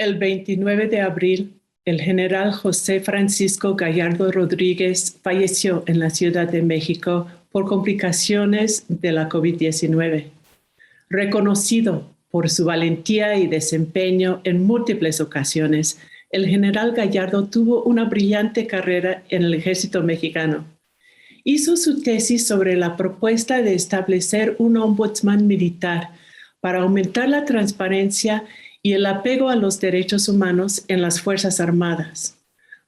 El 29 de abril, el general José Francisco Gallardo Rodríguez falleció en la Ciudad de México por complicaciones de la COVID-19. Reconocido por su valentía y desempeño en múltiples ocasiones, el general Gallardo tuvo una brillante carrera en el ejército mexicano. Hizo su tesis sobre la propuesta de establecer un ombudsman militar para aumentar la transparencia y el apego a los derechos humanos en las Fuerzas Armadas.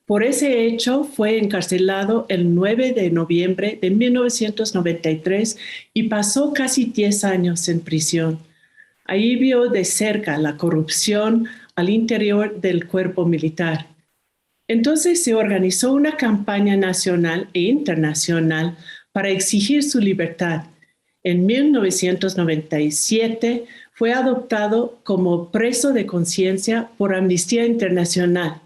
Por ese hecho, fue encarcelado el 9 de noviembre de 1993 y pasó casi 10 años en prisión. Ahí vio de cerca la corrupción al interior del cuerpo militar. Entonces se organizó una campaña nacional e internacional para exigir su libertad. En 1997 fue adoptado como preso de conciencia por Amnistía Internacional.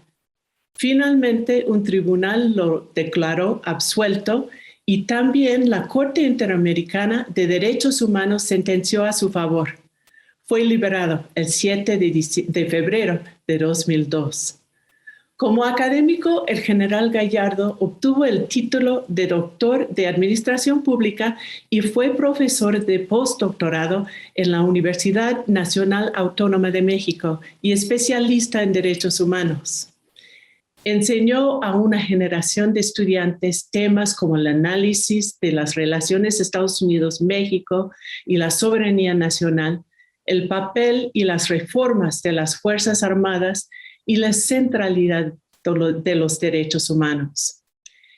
Finalmente, un tribunal lo declaró absuelto y también la Corte Interamericana de Derechos Humanos sentenció a su favor. Fue liberado el 7 de febrero de 2002. Como académico, el general Gallardo obtuvo el título de doctor de Administración Pública y fue profesor de postdoctorado en la Universidad Nacional Autónoma de México y especialista en derechos humanos. Enseñó a una generación de estudiantes temas como el análisis de las relaciones Estados Unidos-México y la soberanía nacional, el papel y las reformas de las Fuerzas Armadas y la centralidad de los derechos humanos.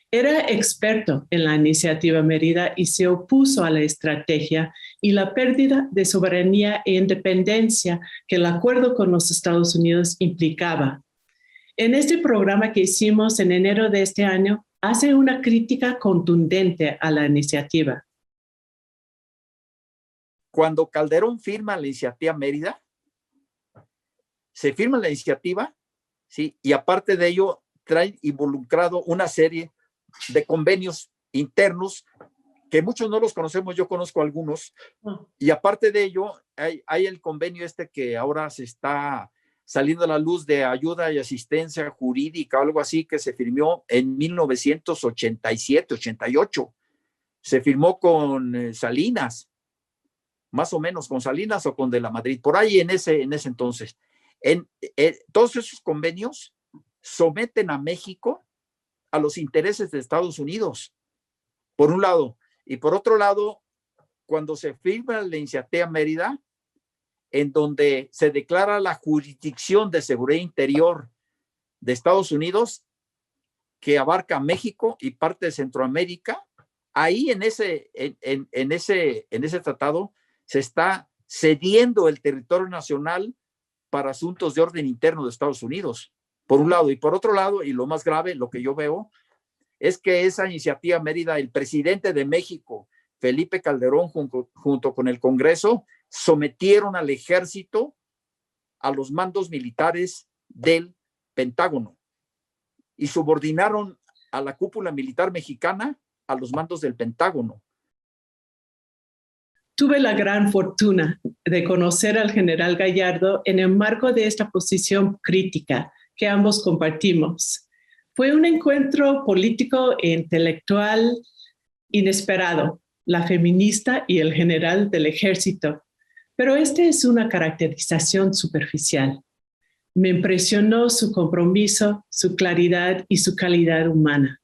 Era experto en la Iniciativa Mérida y se opuso a la estrategia y la pérdida de soberanía e independencia que el acuerdo con los Estados Unidos implicaba. En este programa que hicimos en enero de este año, hace una crítica contundente a la iniciativa. Cuando Calderón firma la Iniciativa Mérida, se firma la iniciativa, ¿sí? Y aparte de ello, trae involucrado una serie de convenios internos que muchos no los conocemos, yo conozco algunos, y aparte de ello, hay el convenio que ahora se está saliendo a la luz de ayuda y asistencia jurídica, algo así, que se firmó en 1987-88. Se firmó con Salinas, más o menos con Salinas o con De la Madrid, por ahí en ese entonces. Todos esos convenios someten a México a los intereses de Estados Unidos, por un lado. Y por otro lado, cuando se firma la Iniciativa Mérida, en donde se declara la jurisdicción de seguridad interior de Estados Unidos, que abarca México y parte de Centroamérica, ahí en ese tratado se está cediendo el territorio nacional para asuntos de orden interno de Estados Unidos, por un lado. Y por otro lado, y lo más grave, lo que yo veo, es que esa Iniciativa Mérida, el presidente de México, Felipe Calderón, junto con el Congreso, sometieron al ejército a los mandos militares del Pentágono y subordinaron a la cúpula militar mexicana a los mandos del Pentágono. Tuve la gran fortuna de conocer al general Gallardo en el marco de esta posición crítica que ambos compartimos. Fue un encuentro político e intelectual inesperado, la feminista y el general del ejército. Pero esta es una caracterización superficial. Me impresionó su compromiso, su claridad y su calidad humana.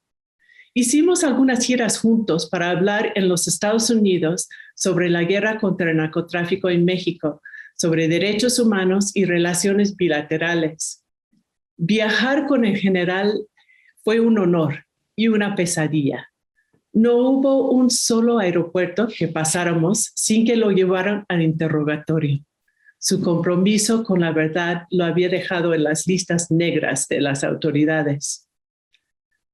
Hicimos algunas giras juntos para hablar en los Estados Unidos sobre la guerra contra el narcotráfico en México, sobre derechos humanos y relaciones bilaterales. Viajar con el general fue un honor y una pesadilla. No hubo un solo aeropuerto que pasáramos sin que lo llevaran al interrogatorio. Su compromiso con la verdad lo había dejado en las listas negras de las autoridades.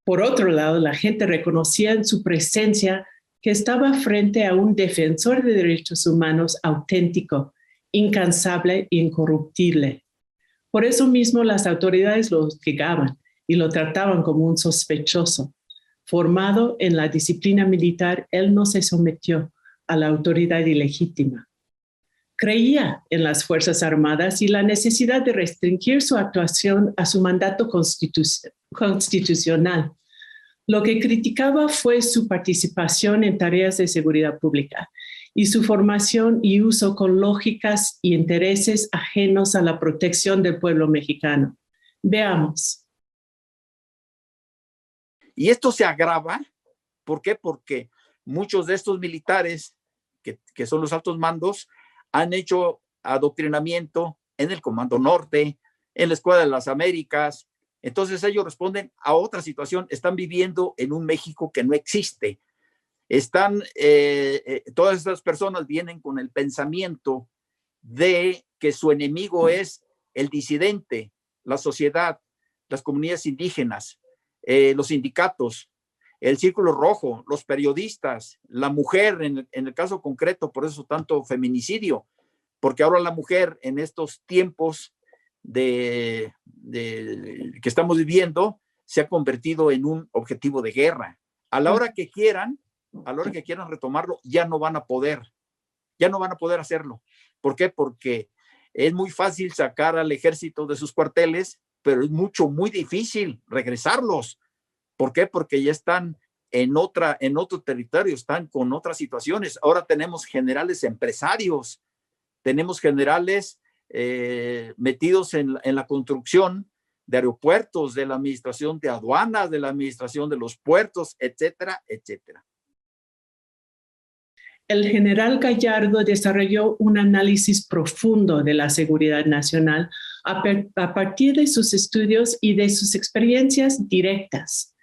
Por otro lado, la gente reconocía en su presencia que estaba frente a un defensor de derechos humanos auténtico, incansable e incorruptible. Por eso mismo las autoridades lo hostigaban y lo trataban como un sospechoso. Formado en la disciplina militar, él no se sometió a la autoridad ilegítima. Creía en las Fuerzas Armadas y la necesidad de restringir su actuación a su mandato constitucional. Lo que criticaba fue su participación en tareas de seguridad pública y su formación y uso con lógicas y intereses ajenos a la protección del pueblo mexicano. Veamos. Y esto se agrava, ¿por qué? Porque muchos de estos militares, que son los altos mandos, han hecho adoctrinamiento en el Comando Norte, en la Escuela de las Américas. Entonces ellos responden a otra situación, están viviendo en un México que no existe. Todas estas personas vienen con el pensamiento de que su enemigo es el disidente, la sociedad, las comunidades indígenas, los sindicatos, el Círculo Rojo, los periodistas, la mujer en el caso concreto, por eso tanto feminicidio, porque ahora la mujer en estos tiempos que estamos viviendo se ha convertido en un objetivo de guerra. A la hora que quieran retomarlo, ya no van a poder hacerlo. ¿Por qué? Porque es muy fácil sacar al ejército de sus cuarteles, pero es muy difícil regresarlos. ¿Por qué? Porque ya están en otro territorio, están con otras situaciones. Ahora tenemos generales empresarios, tenemos generales metidos en la construcción de aeropuertos, de la administración de aduanas, de la administración de los puertos, etcétera, etcétera. El general Gallardo desarrolló un análisis profundo de la seguridad nacional a partir de sus estudios y de sus experiencias directas.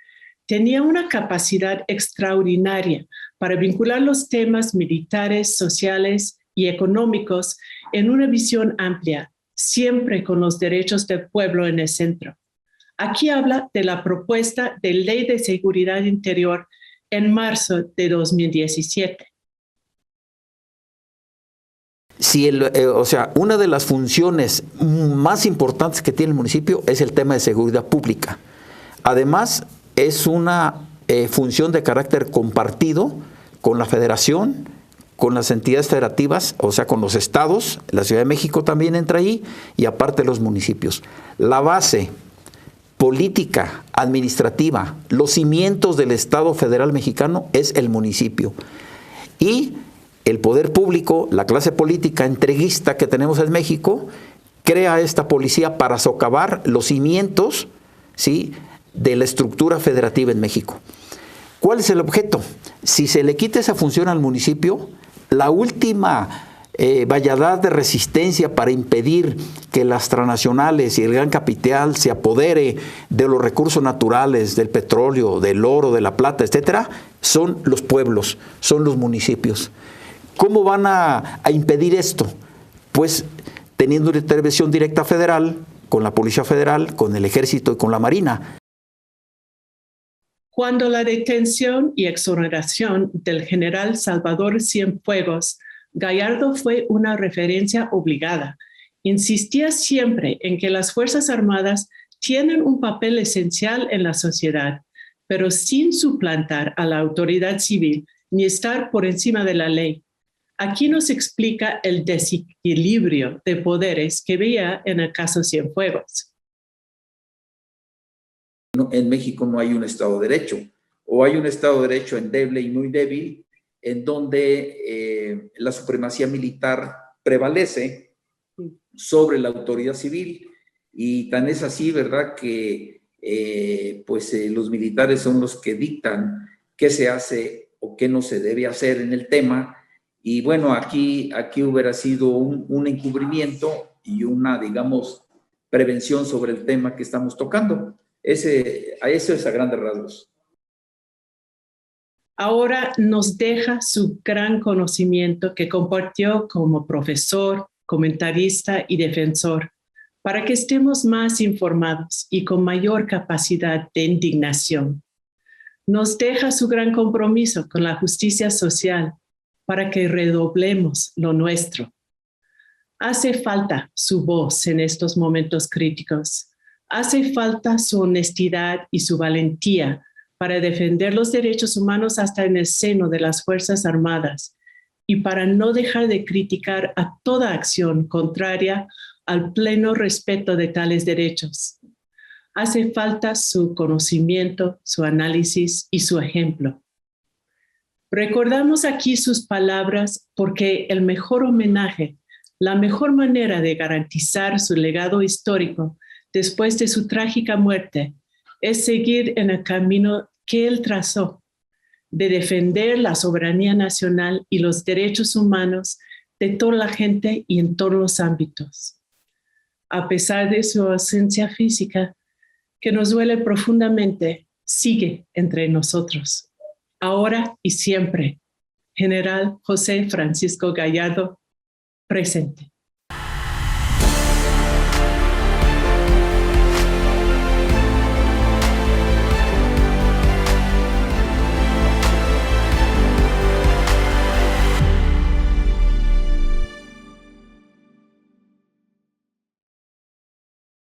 Tenía una capacidad extraordinaria para vincular los temas militares, sociales y económicos en una visión amplia, siempre con los derechos del pueblo en el centro. Aquí habla de la propuesta de Ley de Seguridad Interior en marzo de 2017. Si una de las funciones más importantes que tiene el municipio es el tema de seguridad pública. Además, es una función de carácter compartido con la federación, con las entidades federativas, o sea, con los estados, la Ciudad de México también entra ahí, y aparte los municipios. La base política, administrativa, los cimientos del Estado federal mexicano es el municipio. Y el poder público, la clase política entreguista que tenemos en México, crea esta policía para socavar los cimientos, ¿sí?, de la estructura federativa en México. ¿Cuál es el objeto? Si se le quita esa función al municipio, la última valladad de resistencia para impedir que las transnacionales y el gran capital se apodere de los recursos naturales, del petróleo, del oro, de la plata, etcétera, son los pueblos, son los municipios. ¿Cómo van a impedir esto? Pues teniendo una intervención directa federal, con la Policía Federal, con el Ejército y con la Marina. Cuando la detención y exoneración del general Salvador Cienfuegos, Gallardo fue una referencia obligada. Insistía siempre en que las Fuerzas Armadas tienen un papel esencial en la sociedad, pero sin suplantar a la autoridad civil ni estar por encima de la ley. Aquí nos explica el desequilibrio de poderes que veía en el caso Cienfuegos. En México no hay un Estado de Derecho, o hay un Estado de Derecho endeble y muy débil, en donde la supremacía militar prevalece sobre la autoridad civil, y tan es así, ¿verdad?, que los militares son los que dictan qué se hace o qué no se debe hacer en el tema. Y bueno, aquí hubiera sido un encubrimiento y una, digamos, prevención sobre el tema que estamos tocando. Eso es a grandes rasgos. Ahora nos deja su gran conocimiento que compartió como profesor, comentarista y defensor, para que estemos más informados y con mayor capacidad de indignación. Nos deja su gran compromiso con la justicia social, para que redoblemos lo nuestro. Hace falta su voz en estos momentos críticos. Hace falta su honestidad y su valentía para defender los derechos humanos hasta en el seno de las Fuerzas Armadas y para no dejar de criticar a toda acción contraria al pleno respeto de tales derechos. Hace falta su conocimiento, su análisis y su ejemplo. Recordamos aquí sus palabras porque el mejor homenaje, la mejor manera de garantizar su legado histórico después de su trágica muerte es seguir en el camino que él trazó, de defender la soberanía nacional y los derechos humanos de toda la gente y en todos los ámbitos. A pesar de su ausencia física, que nos duele profundamente, sigue entre nosotros, ahora y siempre. General José Francisco Gallardo, presente.